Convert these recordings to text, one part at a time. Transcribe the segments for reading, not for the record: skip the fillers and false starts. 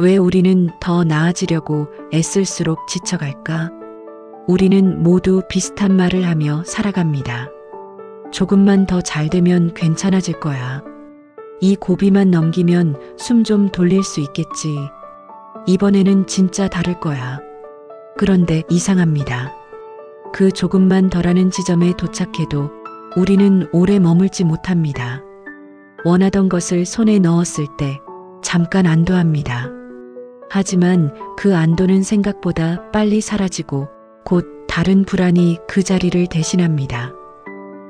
왜 우리는 더 나아지려고 애쓸수록 지쳐갈까? 우리는 모두 비슷한 말을 하며 살아갑니다. 조금만 더 잘 되면 괜찮아질 거야. 이 고비만 넘기면 숨 좀 돌릴 수 있겠지. 이번에는 진짜 다를 거야. 그런데 이상합니다. 그 조금만 더라는 지점에 도착해도 우리는 오래 머물지 못합니다. 원하던 것을 손에 넣었을 때 잠깐 안도합니다. 하지만 그 안도는 생각보다 빨리 사라지고 곧 다른 불안이 그 자리를 대신합니다.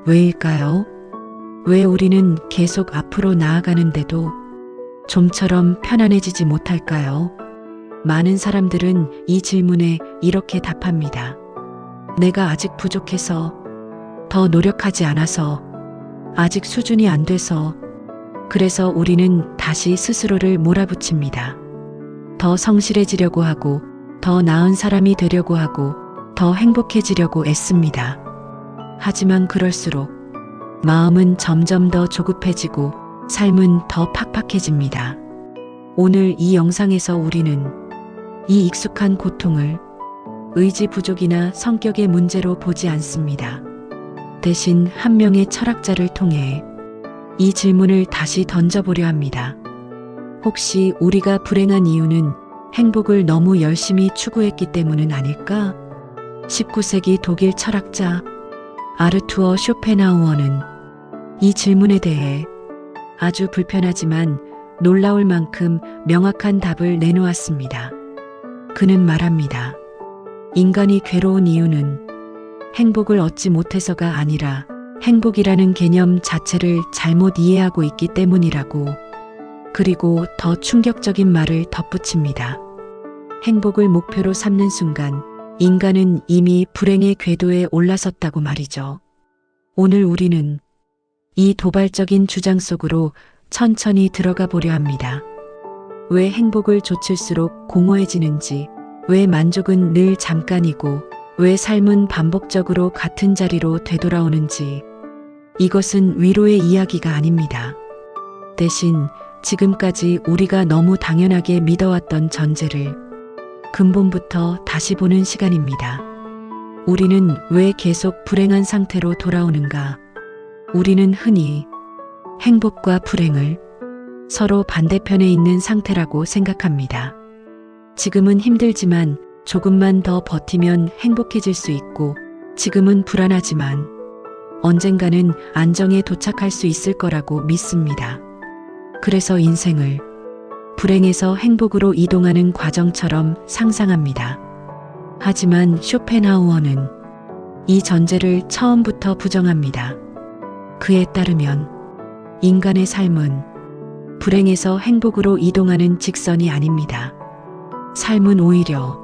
왜일까요? 왜 우리는 계속 앞으로 나아가는데도 좀처럼 편안해지지 못할까요? 많은 사람들은 이 질문에 이렇게 답합니다. 내가 아직 부족해서, 더 노력하지 않아서, 아직 수준이 안 돼서, 그래서 우리는 다시 스스로를 몰아붙입니다. 더 성실해지려고 하고, 더 나은 사람이 되려고 하고, 더 행복해지려고 애씁니다. 하지만 그럴수록 마음은 점점 더 조급해지고 삶은 더 팍팍해집니다. 오늘 이 영상에서 우리는 이 익숙한 고통을 의지 부족이나 성격의 문제로 보지 않습니다. 대신 한 명의 철학자를 통해 이 질문을 다시 던져보려 합니다. 혹시 우리가 불행한 이유는 행복을 너무 열심히 추구했기 때문은 아닐까? 19세기 독일 철학자 아르투어 쇼펜하우어는 이 질문에 대해 아주 불편하지만 놀라울 만큼 명확한 답을 내놓았습니다. 그는 말합니다. 인간이 괴로운 이유는 행복을 얻지 못해서가 아니라 행복이라는 개념 자체를 잘못 이해하고 있기 때문이라고. 그리고 더 충격적인 말을 덧붙입니다. 행복을 목표로 삼는 순간 인간은 이미 불행의 궤도에 올라섰다고 말이죠. 오늘 우리는 이 도발적인 주장 속으로 천천히 들어가 보려 합니다. 왜 행복을 좇을수록 공허해지는지, 왜 만족은 늘 잠깐이고, 왜 삶은 반복적으로 같은 자리로 되돌아오는지. 이것은 위로의 이야기가 아닙니다. 대신 지금까지 우리가 너무 당연하게 믿어왔던 전제를 근본부터 다시 보는 시간입니다. 우리는 왜 계속 불행한 상태로 돌아오는가? 우리는 흔히 행복과 불행을 서로 반대편에 있는 상태라고 생각합니다. 지금은 힘들지만 조금만 더 버티면 행복해질 수 있고, 지금은 불안하지만 언젠가는 안정에 도착할 수 있을 거라고 믿습니다. 그래서 인생을 불행에서 행복으로 이동하는 과정처럼 상상합니다. 하지만 쇼펜하우어는 이 전제를 처음부터 부정합니다. 그에 따르면 인간의 삶은 불행에서 행복으로 이동하는 직선이 아닙니다. 삶은 오히려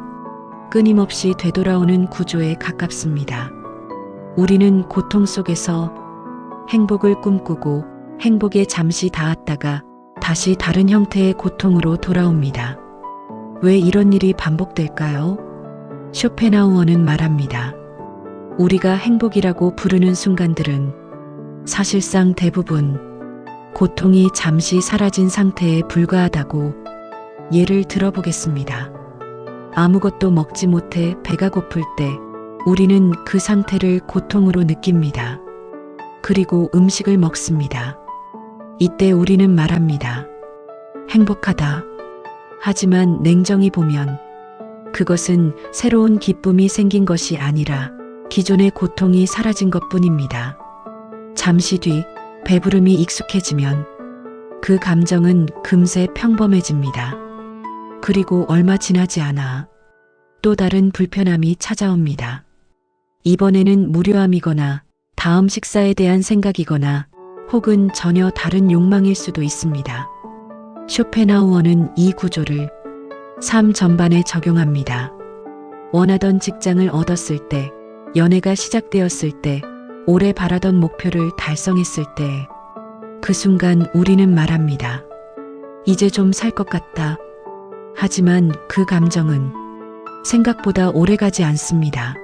끊임없이 되돌아오는 구조에 가깝습니다. 우리는 고통 속에서 행복을 꿈꾸고 행복에 잠시 닿았다가 다시 다른 형태의 고통으로 돌아옵니다. 왜 이런 일이 반복될까요? 쇼펜하우어는 말합니다. 우리가 행복이라고 부르는 순간들은 사실상 대부분 고통이 잠시 사라진 상태에 불과하다고. 예를 들어보겠습니다. 아무것도 먹지 못해 배가 고플 때 우리는 그 상태를 고통으로 느낍니다. 그리고 음식을 먹습니다. 이때 우리는 말합니다. 행복하다. 하지만 냉정히 보면 그것은 새로운 기쁨이 생긴 것이 아니라 기존의 고통이 사라진 것뿐입니다. 잠시 뒤 배부름이 익숙해지면 그 감정은 금세 평범해집니다. 그리고 얼마 지나지 않아 또 다른 불편함이 찾아옵니다. 이번에는 무료함이거나 다음 식사에 대한 생각이거나 혹은 전혀 다른 욕망일 수도 있습니다. 쇼펜하우어는 이 구조를 삶 전반에 적용합니다. 원하던 직장을 얻었을 때, 연애가 시작되었을 때, 오래 바라던 목표를 달성했을 때, 그 순간 우리는 말합니다. 이제 좀 살 것 같다. 하지만 그 감정은 생각보다 오래가지 않습니다.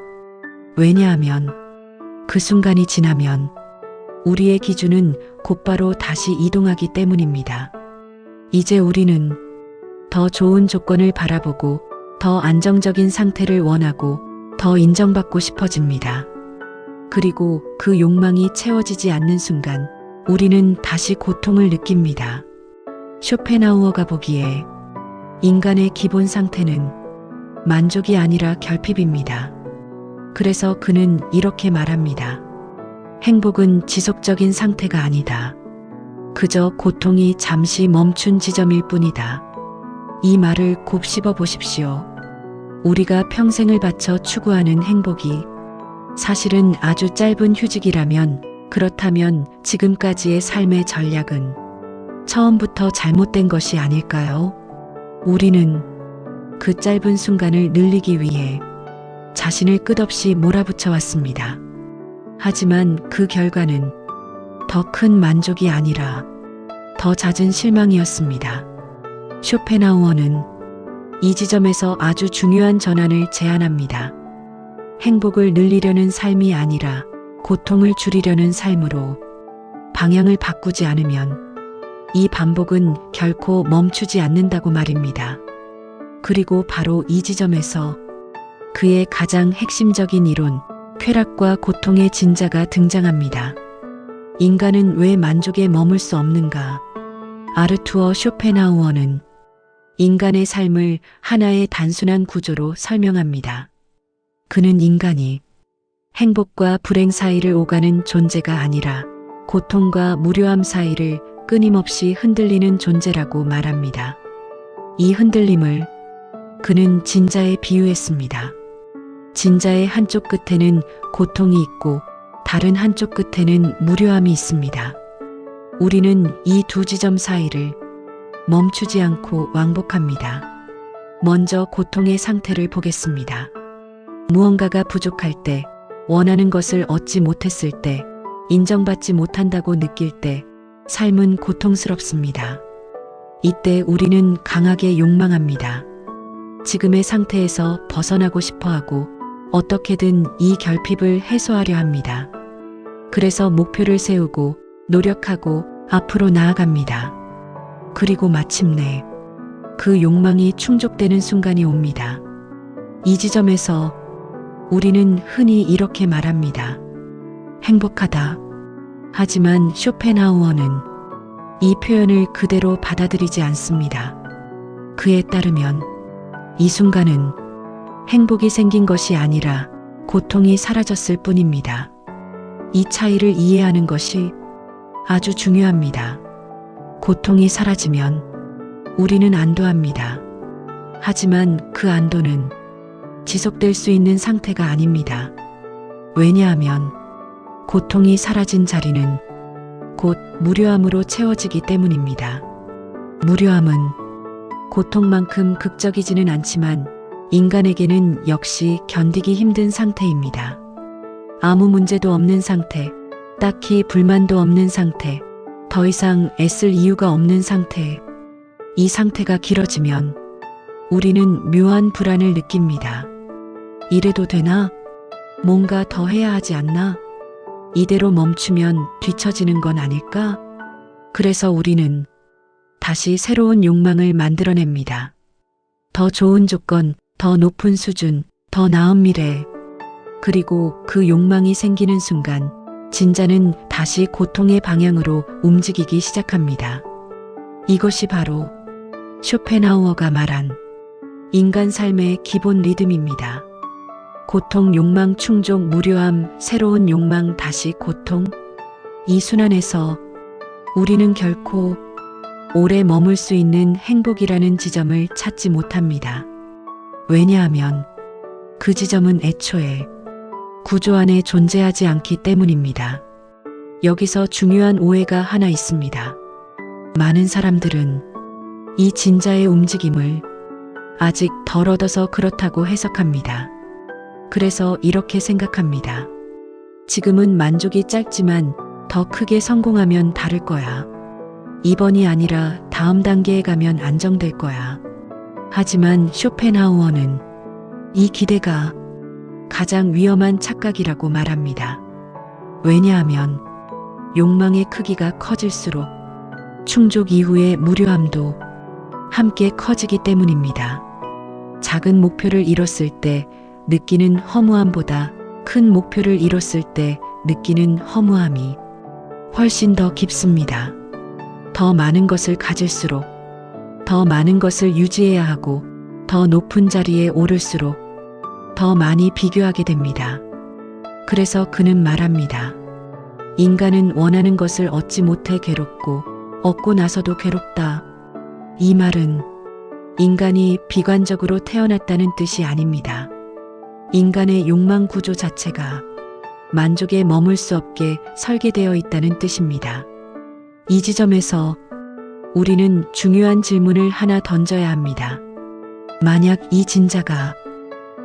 왜냐하면 그 순간이 지나면 우리의 기준은 곧바로 다시 이동하기 때문입니다. 이제 우리는 더 좋은 조건을 바라보고 더 안정적인 상태를 원하고 더 인정받고 싶어집니다. 그리고 그 욕망이 채워지지 않는 순간 우리는 다시 고통을 느낍니다. 쇼펜하우어가 보기에 인간의 기본 상태는 만족이 아니라 결핍입니다. 그래서 그는 이렇게 말합니다. 행복은 지속적인 상태가 아니다. 그저 고통이 잠시 멈춘 지점일 뿐이다. 이 말을 곱씹어 보십시오. 우리가 평생을 바쳐 추구하는 행복이 사실은 아주 짧은 휴직이라면, 그렇다면 지금까지의 삶의 전략은 처음부터 잘못된 것이 아닐까요? 우리는 그 짧은 순간을 늘리기 위해 자신을 끝없이 몰아붙여 왔습니다. 하지만 그 결과는 더 큰 만족이 아니라 더 잦은 실망이었습니다. 쇼펜하우어는 이 지점에서 아주 중요한 전환을 제안합니다. 행복을 늘리려는 삶이 아니라 고통을 줄이려는 삶으로 방향을 바꾸지 않으면 이 반복은 결코 멈추지 않는다고 말입니다. 그리고 바로 이 지점에서 그의 가장 핵심적인 이론, 쾌락과 고통의 진자가 등장합니다. 인간은 왜 만족에 머물 수 없는가? 아르투어 쇼펜하우어는 인간의 삶을 하나의 단순한 구조로 설명합니다. 그는 인간이 행복과 불행 사이를 오가는 존재가 아니라 고통과 무료함 사이를 끊임없이 흔들리는 존재라고 말합니다. 이 흔들림을 그는 진자에 비유했습니다. 진자의 한쪽 끝에는 고통이 있고 다른 한쪽 끝에는 무료함이 있습니다. 우리는 이 두 지점 사이를 멈추지 않고 왕복합니다. 먼저 고통의 상태를 보겠습니다. 무언가가 부족할 때, 원하는 것을 얻지 못했을 때, 인정받지 못한다고 느낄 때, 삶은 고통스럽습니다. 이때 우리는 강하게 욕망합니다. 지금의 상태에서 벗어나고 싶어 하고 어떻게든 이 결핍을 해소하려 합니다. 그래서 목표를 세우고 노력하고 앞으로 나아갑니다. 그리고 마침내 그 욕망이 충족되는 순간이 옵니다. 이 지점에서 우리는 흔히 이렇게 말합니다. 행복하다. 하지만 쇼펜하우어는 이 표현을 그대로 받아들이지 않습니다. 그에 따르면 이 순간은 행복이 생긴 것이 아니라 고통이 사라졌을 뿐입니다. 이 차이를 이해하는 것이 아주 중요합니다. 고통이 사라지면 우리는 안도합니다. 하지만 그 안도는 지속될 수 있는 상태가 아닙니다. 왜냐하면 고통이 사라진 자리는 곧 무료함으로 채워지기 때문입니다. 무료함은 고통만큼 극적이지는 않지만 인간에게는 역시 견디기 힘든 상태입니다. 아무 문제도 없는 상태, 딱히 불만도 없는 상태, 더 이상 애쓸 이유가 없는 상태. 이 상태가 길어지면 우리는 묘한 불안을 느낍니다. 이래도 되나? 뭔가 더 해야 하지 않나? 이대로 멈추면 뒤처지는 건 아닐까? 그래서 우리는 다시 새로운 욕망을 만들어냅니다. 더 좋은 조건, 더 높은 수준, 더 나은 미래. 그리고 그 욕망이 생기는 순간 진자는 다시 고통의 방향으로 움직이기 시작합니다. 이것이 바로 쇼펜하우어가 말한 인간 삶의 기본 리듬입니다. 고통, 욕망, 충족, 무료함, 새로운 욕망, 다시 고통. 이 순환에서 우리는 결코 오래 머물 수 있는 행복이라는 지점을 찾지 못합니다. 왜냐하면 그 지점은 애초에 구조 안에 존재하지 않기 때문입니다. 여기서 중요한 오해가 하나 있습니다. 많은 사람들은 이 진자의 움직임을 아직 덜 얻어서 그렇다고 해석합니다. 그래서 이렇게 생각합니다. 지금은 만족이 짧지만 더 크게 성공하면 다를 거야. 이번이 아니라 다음 단계에 가면 안정될 거야. 하지만 쇼펜하우어는 이 기대가 가장 위험한 착각이라고 말합니다. 왜냐하면 욕망의 크기가 커질수록 충족 이후의 무료함도 함께 커지기 때문입니다. 작은 목표를 이뤘을 때 느끼는 허무함보다 큰 목표를 이뤘을 때 느끼는 허무함이 훨씬 더 깊습니다. 더 많은 것을 가질수록, 더 많은 것을 유지해야 하고, 더 높은 자리에 오를수록 더 많이 비교하게 됩니다. 그래서 그는 말합니다. 인간은 원하는 것을 얻지 못해 괴롭고 얻고 나서도 괴롭다. 이 말은 인간이 비관적으로 태어났다는 뜻이 아닙니다. 인간의 욕망 구조 자체가 만족에 머물 수 없게 설계되어 있다는 뜻입니다. 이 지점에서 우리는 중요한 질문을 하나 던져야 합니다. 만약 이 진자가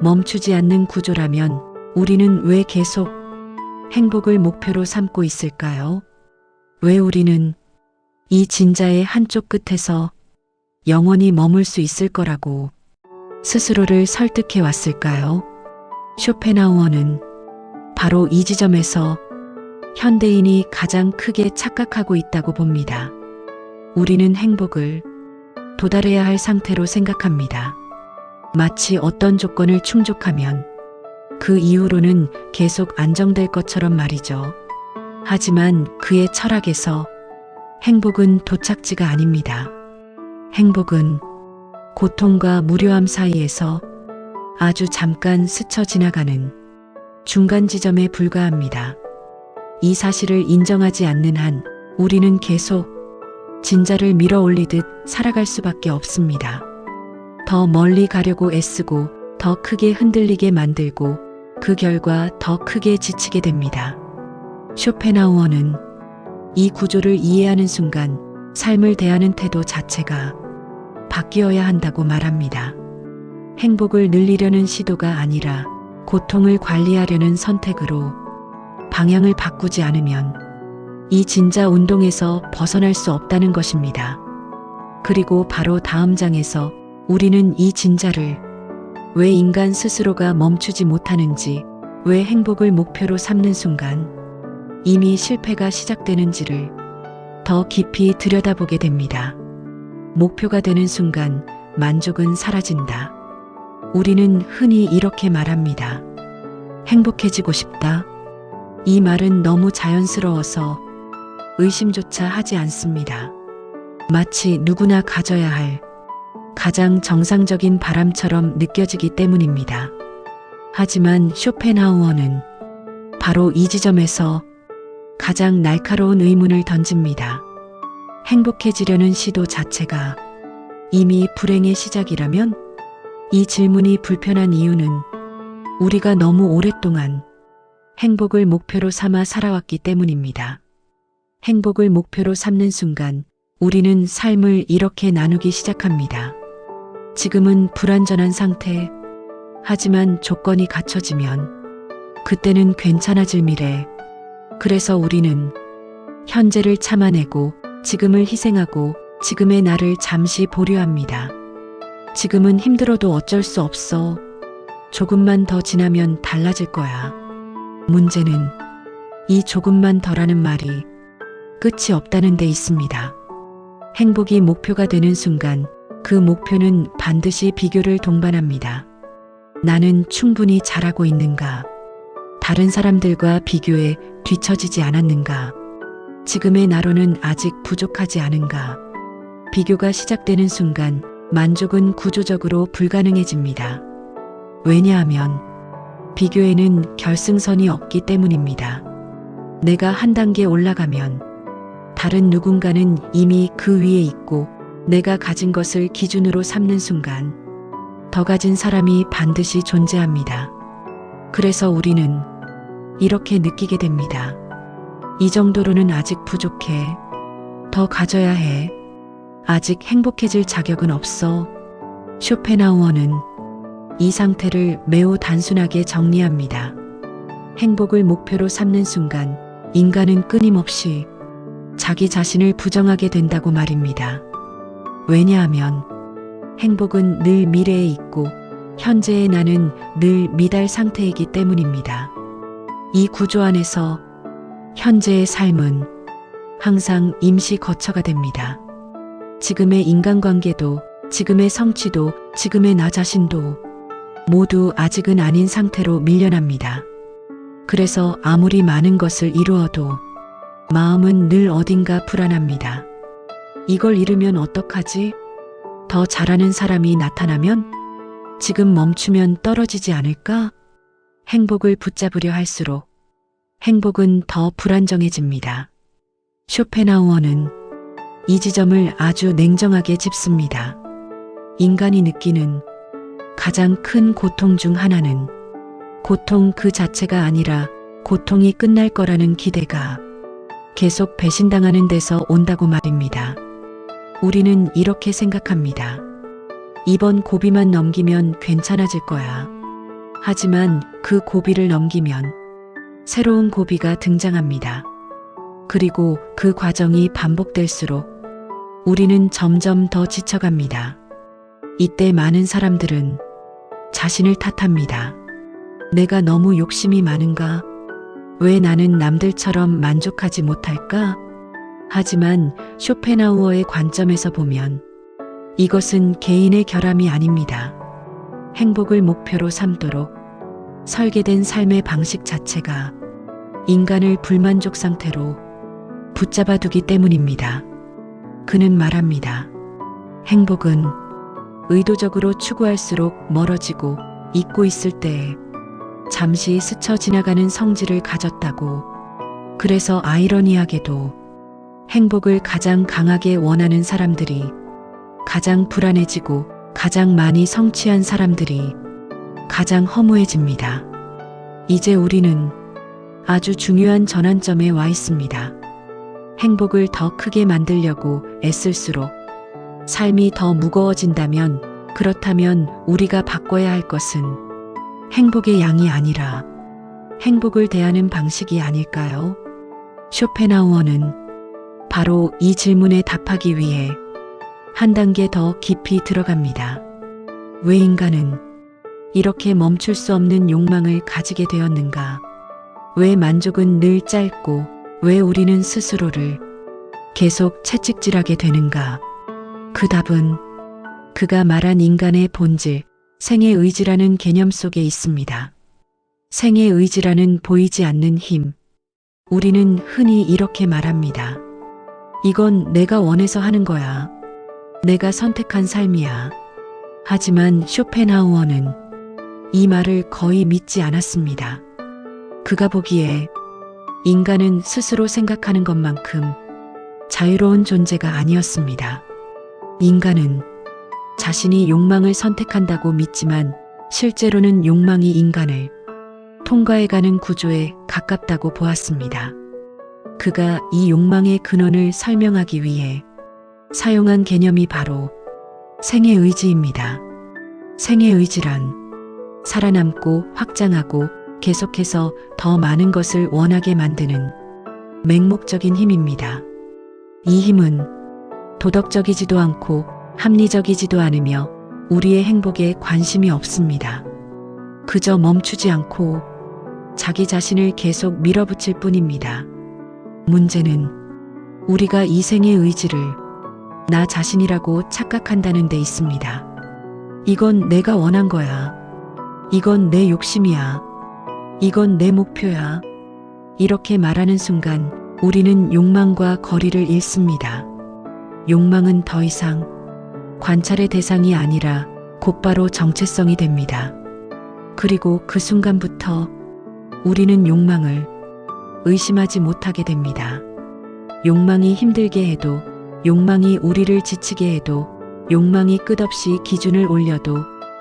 멈추지 않는 구조라면 우리는 왜 계속 행복을 목표로 삼고 있을까요? 왜 우리는 이 진자의 한쪽 끝에서 영원히 머물 수 있을 거라고 스스로를 설득해 왔을까요? 쇼펜하우어는 바로 이 지점에서 현대인이 가장 크게 착각하고 있다고 봅니다. 우리는 행복을 도달해야 할 상태로 생각합니다. 마치 어떤 조건을 충족하면 그 이후로는 계속 안정될 것처럼 말이죠. 하지만 그의 철학에서 행복은 도착지가 아닙니다. 행복은 고통과 무료함 사이에서 아주 잠깐 스쳐 지나가는 중간 지점에 불과합니다. 이 사실을 인정하지 않는 한 우리는 계속 진자를 밀어 올리듯 살아갈 수밖에 없습니다. 더 멀리 가려고 애쓰고 더 크게 흔들리게 만들고 그 결과 더 크게 지치게 됩니다. 쇼펜하우어는 이 구조를 이해하는 순간 삶을 대하는 태도 자체가 바뀌어야 한다고 말합니다. 행복을 늘리려는 시도가 아니라 고통을 관리하려는 선택으로 방향을 바꾸지 않으면 이 진자 운동에서 벗어날 수 없다는 것입니다. 그리고 바로 다음 장에서 우리는 이 진자를 왜 인간 스스로가 멈추지 못하는지, 왜 행복을 목표로 삼는 순간 이미 실패가 시작되는지를 더 깊이 들여다보게 됩니다. 목표가 되는 순간 만족은 사라진다. 우리는 흔히 이렇게 말합니다. 행복해지고 싶다. 이 말은 너무 자연스러워서 의심조차 하지 않습니다. 마치 누구나 가져야 할 가장 정상적인 바람처럼 느껴지기 때문입니다. 하지만 쇼펜하우어는 바로 이 지점에서 가장 날카로운 의문을 던집니다. 행복해지려는 시도 자체가 이미 불행의 시작이라면? 이 질문이 불편한 이유는 우리가 너무 오랫동안 행복을 목표로 삼아 살아왔기 때문입니다. 행복을 목표로 삼는 순간 우리는 삶을 이렇게 나누기 시작합니다. 지금은 불완전한 상태, 하지만 조건이 갖춰지면 그때는 괜찮아질 미래. 그래서 우리는 현재를 참아내고 지금을 희생하고 지금의 나를 잠시 보류합니다. 지금은 힘들어도 어쩔 수 없어. 조금만 더 지나면 달라질 거야. 문제는 이 조금만 더라는 말이 끝이 없다는 데 있습니다. 행복이 목표가 되는 순간 그 목표는 반드시 비교를 동반합니다. 나는 충분히 잘하고 있는가? 다른 사람들과 비교해 뒤처지지 않았는가? 지금의 나로는 아직 부족하지 않은가? 비교가 시작되는 순간 만족은 구조적으로 불가능해집니다. 왜냐하면 비교에는 결승선이 없기 때문입니다. 내가 한 단계 올라가면 다른 누군가는 이미 그 위에 있고 내가 가진 것을 기준으로 삼는 순간 더 가진 사람이 반드시 존재합니다. 그래서 우리는 이렇게 느끼게 됩니다. 이 정도로는 아직 부족해. 더 가져야 해. 아직 행복해질 자격은 없어. 쇼펜하우어는 이 상태를 매우 단순하게 정리합니다. 행복을 목표로 삼는 순간 인간은 끊임없이 자기 자신을 부정하게 된다고 말입니다. 왜냐하면 행복은 늘 미래에 있고 현재의 나는 늘 미달 상태이기 때문입니다. 이 구조 안에서 현재의 삶은 항상 임시 거처가 됩니다. 지금의 인간관계도 지금의 성취도, 지금의 나 자신도 모두 아직은 아닌 상태로 밀려납니다. 그래서 아무리 많은 것을 이루어도 마음은 늘 어딘가 불안합니다. 이걸 잃으면 어떡하지? 더 잘하는 사람이 나타나면? 지금 멈추면 떨어지지 않을까? 행복을 붙잡으려 할수록 행복은 더 불안정해집니다. 쇼펜하우어는 이 지점을 아주 냉정하게 짚습니다. 인간이 느끼는 가장 큰 고통 중 하나는 고통 그 자체가 아니라 고통이 끝날 거라는 기대가 계속 배신당하는 데서 온다고 말입니다. 우리는 이렇게 생각합니다. 이번 고비만 넘기면 괜찮아질 거야. 하지만 그 고비를 넘기면 새로운 고비가 등장합니다. 그리고 그 과정이 반복될수록 우리는 점점 더 지쳐갑니다. 이때 많은 사람들은 자신을 탓합니다. 내가 너무 욕심이 많은가? 왜 나는 남들처럼 만족하지 못할까? 하지만 쇼펜하우어의 관점에서 보면 이것은 개인의 결함이 아닙니다. 행복을 목표로 삼도록 설계된 삶의 방식 자체가 인간을 불만족 상태로 붙잡아 두기 때문입니다. 그는 말합니다. 행복은 의도적으로 추구할수록 멀어지고 잊고 있을 때에 잠시 스쳐 지나가는 성질을 가졌다고. 그래서 아이러니하게도 행복을 가장 강하게 원하는 사람들이 가장 불안해지고 가장 많이 성취한 사람들이 가장 허무해집니다. 이제 우리는 아주 중요한 전환점에 와 있습니다. 행복을 더 크게 만들려고 애쓸수록 삶이 더 무거워진다면, 그렇다면 우리가 바꿔야 할 것은 행복의 양이 아니라 행복을 대하는 방식이 아닐까요? 쇼펜하우어는 바로 이 질문에 답하기 위해 한 단계 더 깊이 들어갑니다. 왜 인간은 이렇게 멈출 수 없는 욕망을 가지게 되었는가? 왜 만족은 늘 짧고 왜 우리는 스스로를 계속 채찍질하게 되는가? 그 답은 그가 말한 인간의 본질, 생의 의지라는 개념 속에 있습니다. 생의 의지라는 보이지 않는 힘. 우리는 흔히 이렇게 말합니다. 이건 내가 원해서 하는 거야. 내가 선택한 삶이야. 하지만 쇼펜하우어는 이 말을 거의 믿지 않았습니다. 그가 보기에 인간은 스스로 생각하는 것만큼 자유로운 존재가 아니었습니다. 인간은 자신이 욕망을 선택한다고 믿지만 실제로는 욕망이 인간을 통과해가는 구조에 가깝다고 보았습니다. 그가 이 욕망의 근원을 설명하기 위해 사용한 개념이 바로 생의 의지입니다. 생의 의지란 살아남고 확장하고 계속해서 더 많은 것을 원하게 만드는 맹목적인 힘입니다. 이 힘은 도덕적이지도 않고 합리적이지도 않으며 우리의 행복에 관심이 없습니다. 그저 멈추지 않고 자기 자신을 계속 밀어붙일 뿐입니다. 문제는 우리가 이 생의 의지를 나 자신이라고 착각한다는 데 있습니다. 이건 내가 원한 거야. 이건 내 욕심이야. 이건 내 목표야. 이렇게 말하는 순간 우리는 욕망과 거리를 잃습니다. 욕망은 더 이상 관찰의 대상이 아니라 곧바로 정체성이 됩니다. 그리고 그 순간부터 우리는 욕망을 의심하지 못하게 됩니다. 욕망이 힘들게 해도, 욕망이 우리를 지치게 해도, 욕망이 끝없이 기준을 올려도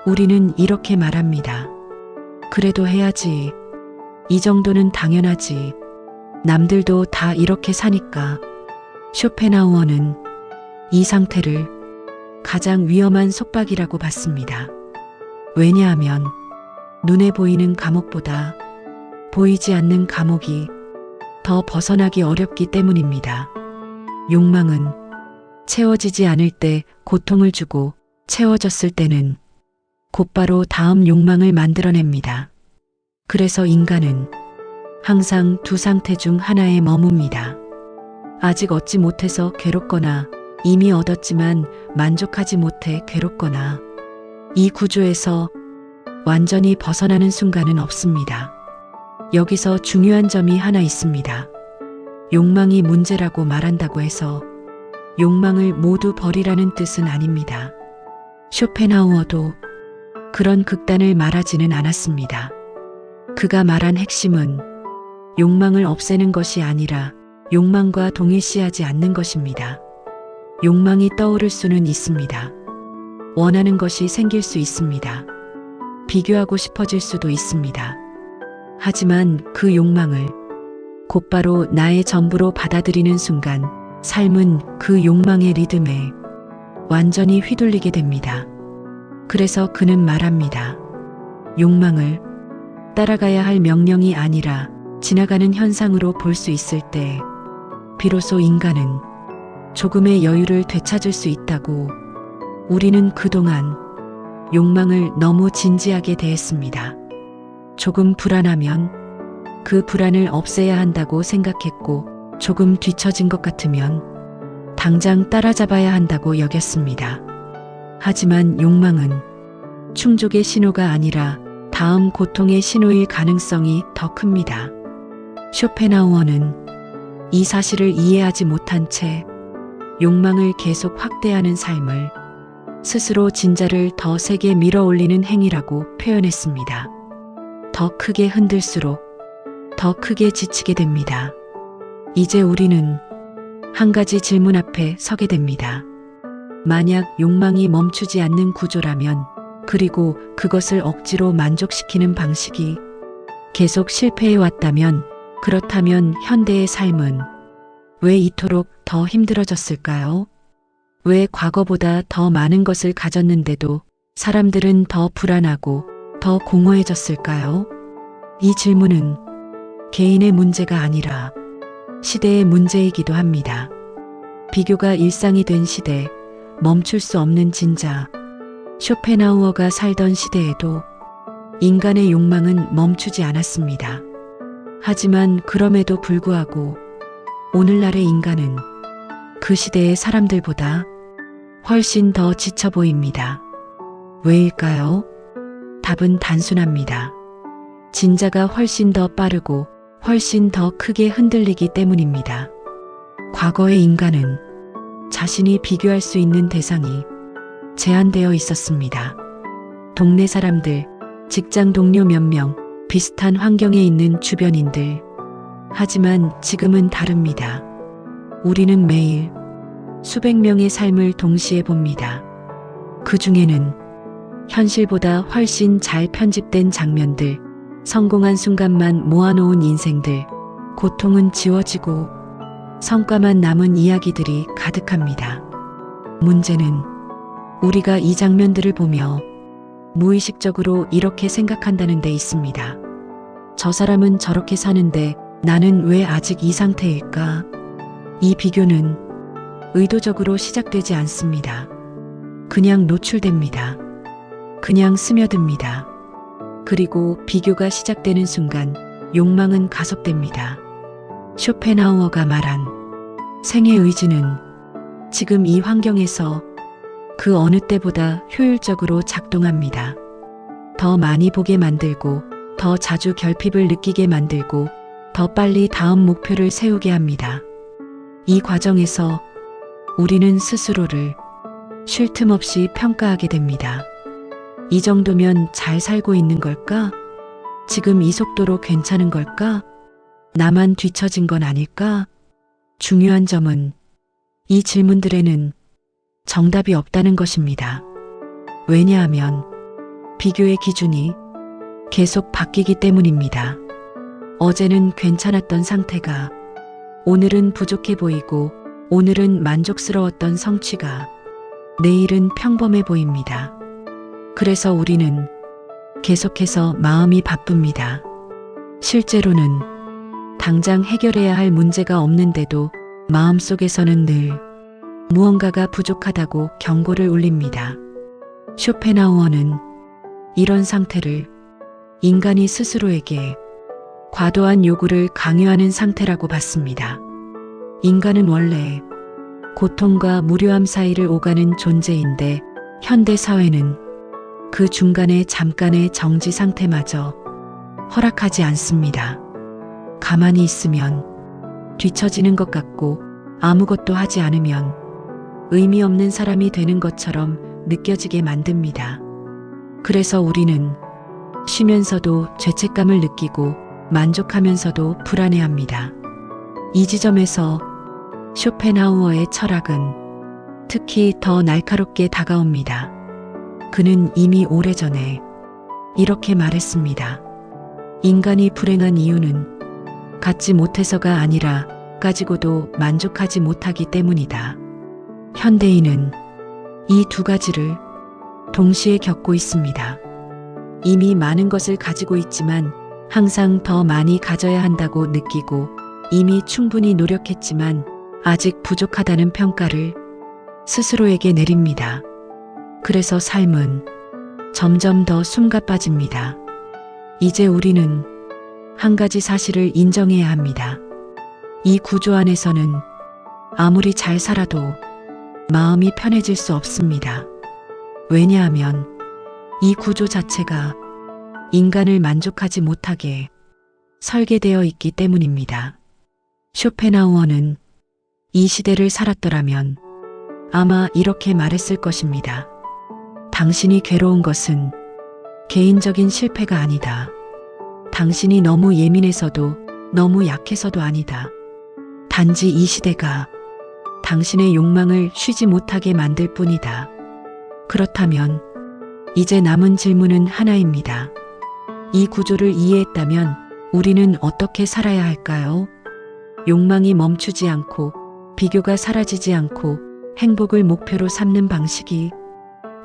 우리는 이렇게 말합니다. 그래도 해야지. 이 정도는 당연하지. 남들도 다 이렇게 사니까. 쇼펜하우어는 이 상태를 가장 위험한 속박이라고 봤습니다. 왜냐하면 눈에 보이는 감옥보다 보이지 않는 감옥이 더 벗어나기 어렵기 때문입니다. 욕망은 채워지지 않을 때 고통을 주고 채워졌을 때는 곧바로 다음 욕망을 만들어냅니다. 그래서 인간은 항상 두 상태 중 하나에 머뭅니다. 아직 얻지 못해서 괴롭거나 이미 얻었지만 만족하지 못해 괴롭거나 이 구조에서 완전히 벗어나는 순간은 없습니다. 여기서 중요한 점이 하나 있습니다. 욕망이 문제라고 말한다고 해서 욕망을 모두 버리라는 뜻은 아닙니다. 쇼펜하우어도 그런 극단을 말하지는 않았습니다. 그가 말한 핵심은 욕망을 없애는 것이 아니라 욕망과 동일시하지 않는 것입니다. 욕망이 떠오를 수는 있습니다. 원하는 것이 생길 수 있습니다. 비교하고 싶어질 수도 있습니다. 하지만 그 욕망을 곧바로 나의 전부로 받아들이는 순간 삶은 그 욕망의 리듬에 완전히 휘둘리게 됩니다. 그래서 그는 말합니다. 욕망을 따라가야 할 명령이 아니라 지나가는 현상으로 볼 수 있을 때 비로소 인간은 조금의 여유를 되찾을 수 있다고. 우리는 그동안 욕망을 너무 진지하게 대했습니다. 조금 불안하면 그 불안을 없애야 한다고 생각했고, 조금 뒤처진 것 같으면 당장 따라잡아야 한다고 여겼습니다. 하지만 욕망은 충족의 신호가 아니라 다음 고통의 신호일 가능성이 더 큽니다. 쇼펜하우어는 이 사실을 이해하지 못한 채 욕망을 계속 확대하는 삶을 스스로 진자를 더 세게 밀어 올리는 행위라고 표현했습니다. 더 크게 흔들수록 더 크게 지치게 됩니다. 이제 우리는 한 가지 질문 앞에 서게 됩니다. 만약 욕망이 멈추지 않는 구조라면, 그리고 그것을 억지로 만족시키는 방식이 계속 실패해 왔다면, 그렇다면 현대의 삶은 왜 이토록 더 힘들어졌을까요? 왜 과거보다 더 많은 것을 가졌는데도 사람들은 더 불안하고 더 공허해졌을까요? 이 질문은 개인의 문제가 아니라 시대의 문제이기도 합니다. 비교가 일상이 된 시대, 멈출 수 없는 진자. 쇼펜하우어가 살던 시대에도 인간의 욕망은 멈추지 않았습니다. 하지만 그럼에도 불구하고 오늘날의 인간은 그 시대의 사람들보다 훨씬 더 지쳐 보입니다. 왜일까요? 답은 단순합니다. 진자가 훨씬 더 빠르고 훨씬 더 크게 흔들리기 때문입니다. 과거의 인간은 자신이 비교할 수 있는 대상이 제한되어 있었습니다. 동네 사람들, 직장 동료 몇 명, 비슷한 환경에 있는 주변인들. 하지만 지금은 다릅니다. 우리는 매일 수백 명의 삶을 동시에 봅니다. 그 중에는 현실보다 훨씬 잘 편집된 장면들, 성공한 순간만 모아놓은 인생들, 고통은 지워지고 성과만 남은 이야기들이 가득합니다. 문제는 우리가 이 장면들을 보며 무의식적으로 이렇게 생각한다는 데 있습니다. 저 사람은 저렇게 사는데 나는 왜 아직 이 상태일까? 이 비교는 의도적으로 시작되지 않습니다. 그냥 노출됩니다. 그냥 스며듭니다. 그리고 비교가 시작되는 순간 욕망은 가속됩니다. 쇼펜하우어가 말한 생의 의지는 지금 이 환경에서 그 어느 때보다 효율적으로 작동합니다. 더 많이 보게 만들고, 더 자주 결핍을 느끼게 만들고, 더 빨리 다음 목표를 세우게 합니다. 이 과정에서 우리는 스스로를 쉴 틈 없이 평가하게 됩니다. 이 정도면 잘 살고 있는 걸까? 지금 이 속도로 괜찮은 걸까? 나만 뒤처진 건 아닐까? 중요한 점은 이 질문들에는 정답이 없다는 것입니다. 왜냐하면 비교의 기준이 계속 바뀌기 때문입니다. 어제는 괜찮았던 상태가 오늘은 부족해 보이고, 오늘은 만족스러웠던 성취가 내일은 평범해 보입니다. 그래서 우리는 계속해서 마음이 바쁩니다. 실제로는 당장 해결해야 할 문제가 없는데도 마음속에서는 늘 무언가가 부족하다고 경고를 울립니다. 쇼펜하우어는 이런 상태를 인간이 스스로에게 과도한 요구를 강요하는 상태라고 봤습니다. 인간은 원래 고통과 무료함 사이를 오가는 존재인데 현대 사회는 그 중간에 잠깐의 정지 상태마저 허락하지 않습니다. 가만히 있으면 뒤처지는 것 같고 아무것도 하지 않으면 의미 없는 사람이 되는 것처럼 느껴지게 만듭니다. 그래서 우리는 쉬면서도 죄책감을 느끼고 만족하면서도 불안해합니다. 이 지점에서 쇼펜하우어의 철학은 특히 더 날카롭게 다가옵니다. 그는 이미 오래전에 이렇게 말했습니다. 인간이 불행한 이유는 갖지 못해서가 아니라 가지고도 만족하지 못하기 때문이다. 현대인은 이 두 가지를 동시에 겪고 있습니다. 이미 많은 것을 가지고 있지만 항상 더 많이 가져야 한다고 느끼고 이미 충분히 노력했지만 아직 부족하다는 평가를 스스로에게 내립니다. 그래서 삶은 점점 더 숨가빠집니다. 이제 우리는 한 가지 사실을 인정해야 합니다. 이 구조 안에서는 아무리 잘 살아도 마음이 편해질 수 없습니다. 왜냐하면 이 구조 자체가 인간을 만족하지 못하게 설계되어 있기 때문입니다. 쇼펜하우어는 이 시대를 살았더라면 아마 이렇게 말했을 것입니다. 당신이 괴로운 것은 개인적인 실패가 아니다. 당신이 너무 예민해서도 너무 약해서도 아니다. 단지 이 시대가 당신의 욕망을 쉬지 못하게 만들 뿐이다. 그렇다면 이제 남은 질문은 하나입니다. 이 구조를 이해했다면 우리는 어떻게 살아야 할까요? 욕망이 멈추지 않고 비교가 사라지지 않고 행복을 목표로 삼는 방식이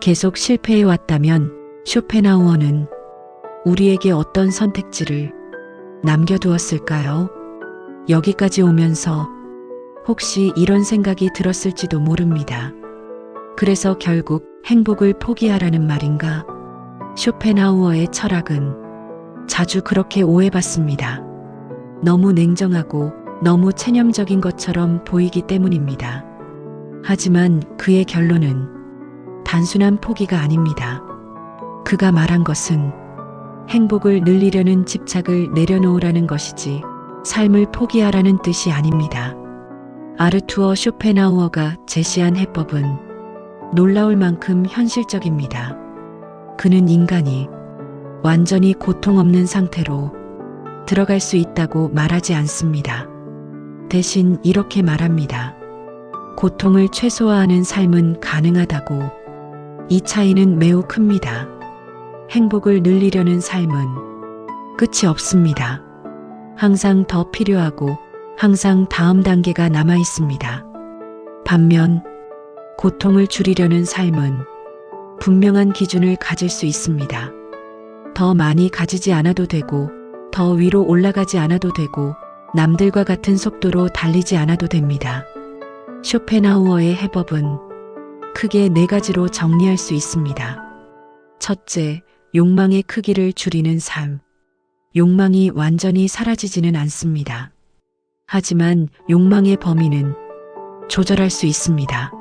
계속 실패해 왔다면 쇼펜하우어는 우리에게 어떤 선택지를 남겨두었을까요? 여기까지 오면서 혹시 이런 생각이 들었을지도 모릅니다. 그래서 결국 행복을 포기하라는 말인가? 쇼펜하우어의 철학은 자주 그렇게 오해받습니다. 너무 냉정하고 너무 체념적인 것처럼 보이기 때문입니다. 하지만 그의 결론은 단순한 포기가 아닙니다. 그가 말한 것은 행복을 늘리려는 집착을 내려놓으라는 것이지 삶을 포기하라는 뜻이 아닙니다. 아르투어 쇼펜하우어가 제시한 해법은 놀라울 만큼 현실적입니다. 그는 인간이 완전히 고통 없는 상태로 들어갈 수 있다고 말하지 않습니다. 대신 이렇게 말합니다. 고통을 최소화하는 삶은 가능하다고. 이 차이는 매우 큽니다. 행복을 늘리려는 삶은 끝이 없습니다. 항상 더 필요하고 항상 다음 단계가 남아 있습니다. 반면 고통을 줄이려는 삶은 분명한 기준을 가질 수 있습니다. 더 많이 가지지 않아도 되고 더 위로 올라가지 않아도 되고 남들과 같은 속도로 달리지 않아도 됩니다. 쇼펜하우어의 해법은 크게 4가지로 정리할 수 있습니다. 첫째, 욕망의 크기를 줄이는 삶. 욕망이 완전히 사라지지는 않습니다. 하지만 욕망의 범위는 조절할 수 있습니다.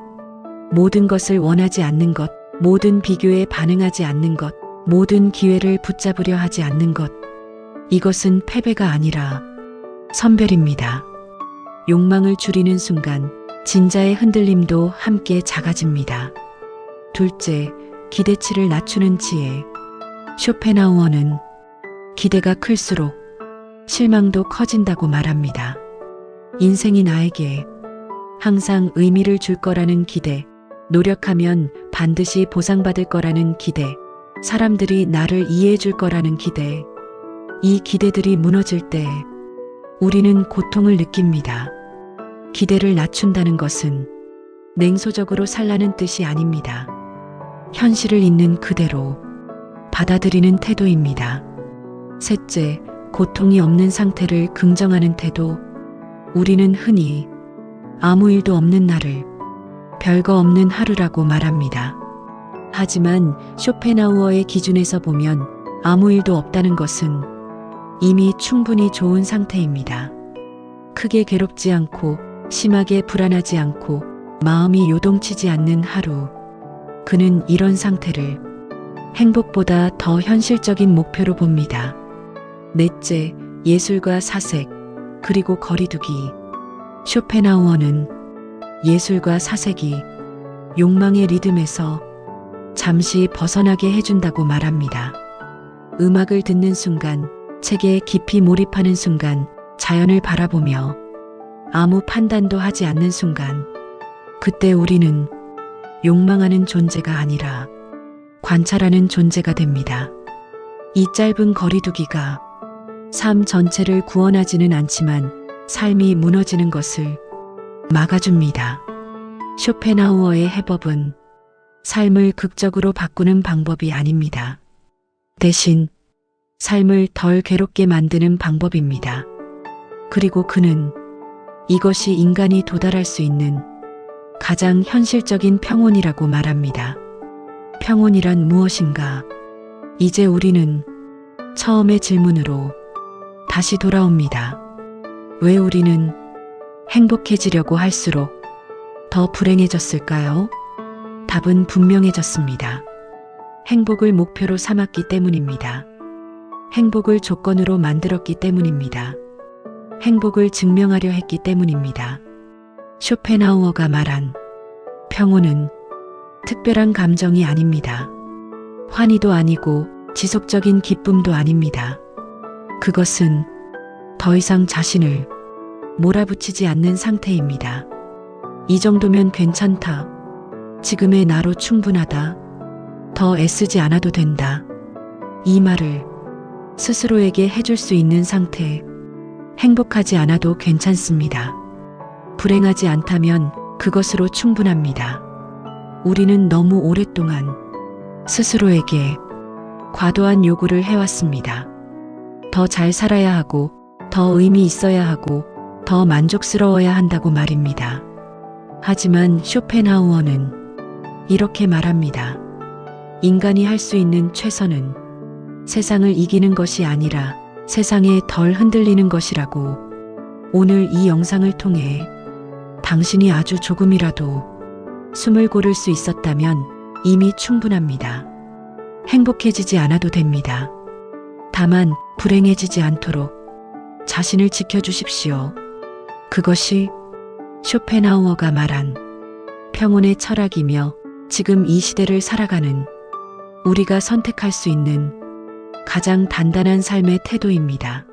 모든 것을 원하지 않는 것, 모든 비교에 반응하지 않는 것, 모든 기회를 붙잡으려 하지 않는 것. 이것은 패배가 아니라 선별입니다. 욕망을 줄이는 순간 진자의 흔들림도 함께 작아집니다. 둘째, 기대치를 낮추는 지혜. 쇼펜하우어는 기대가 클수록 실망도 커진다고 말합니다. 인생이 나에게 항상 의미를 줄 거라는 기대, 노력하면 반드시 보상받을 거라는 기대, 사람들이 나를 이해해 줄 거라는 기대. 이 기대들이 무너질 때 우리는 고통을 느낍니다. 기대를 낮춘다는 것은 냉소적으로 살라는 뜻이 아닙니다. 현실을 있는 그대로 받아들이는 태도입니다. 셋째, 고통이 없는 상태를 긍정하는 태도. 우리는 흔히 아무 일도 없는 날을 별거 없는 하루라고 말합니다. 하지만 쇼펜하우어의 기준에서 보면 아무 일도 없다는 것은 이미 충분히 좋은 상태입니다. 크게 괴롭지 않고 심하게 불안하지 않고 마음이 요동치지 않는 하루. 그는 이런 상태를 행복보다 더 현실적인 목표로 봅니다. 넷째, 예술과 사색, 그리고 거리두기. 쇼펜하우어는 예술과 사색이 욕망의 리듬에서 잠시 벗어나게 해준다고 말합니다. 음악을 듣는 순간, 책에 깊이 몰입하는 순간, 자연을 바라보며 아무 판단도 하지 않는 순간, 그때 우리는 욕망하는 존재가 아니라 관찰하는 존재가 됩니다. 이 짧은 거리두기가 삶 전체를 구원하지는 않지만 삶이 무너지는 것을 막아줍니다. 쇼펜하우어의 해법은 삶을 극적으로 바꾸는 방법이 아닙니다. 대신 삶을 덜 괴롭게 만드는 방법입니다. 그리고 그는 이것이 인간이 도달할 수 있는 가장 현실적인 평온이라고 말합니다. 평온이란 무엇인가? 이제 우리는 처음의 질문으로 다시 돌아옵니다. 왜 우리는 행복해지려고 할수록 더 불행해졌을까요? 답은 분명해졌습니다. 행복을 목표로 삼았기 때문입니다. 행복을 조건으로 만들었기 때문입니다. 행복을 증명하려 했기 때문입니다. 쇼펜하우어가 말한 평온은 특별한 감정이 아닙니다. 환희도 아니고 지속적인 기쁨도 아닙니다. 그것은 더 이상 자신을 몰아붙이지 않는 상태입니다. 이 정도면 괜찮다. 지금의 나로 충분하다. 더 애쓰지 않아도 된다. 이 말을 스스로에게 해줄 수 있는 상태. 행복하지 않아도 괜찮습니다. 불행하지 않다면 그것으로 충분합니다. 우리는 너무 오랫동안 스스로에게 과도한 요구를 해왔습니다. 더 잘 살아야 하고, 더 의미 있어야 하고, 더 만족스러워야 한다고 말입니다. 하지만 쇼펜하우어는 이렇게 말합니다. 인간이 할 수 있는 최선은 세상을 이기는 것이 아니라 세상에 덜 흔들리는 것이라고. 오늘 이 영상을 통해 당신이 아주 조금이라도 숨을 고를 수 있었다면 이미 충분합니다. 행복해지지 않아도 됩니다. 다만 불행해지지 않도록 자신을 지켜주십시오. 그것이 쇼펜하우어가 말한 평온의 철학이며 지금 이 시대를 살아가는 우리가 선택할 수 있는 가장 단단한 삶의 태도입니다.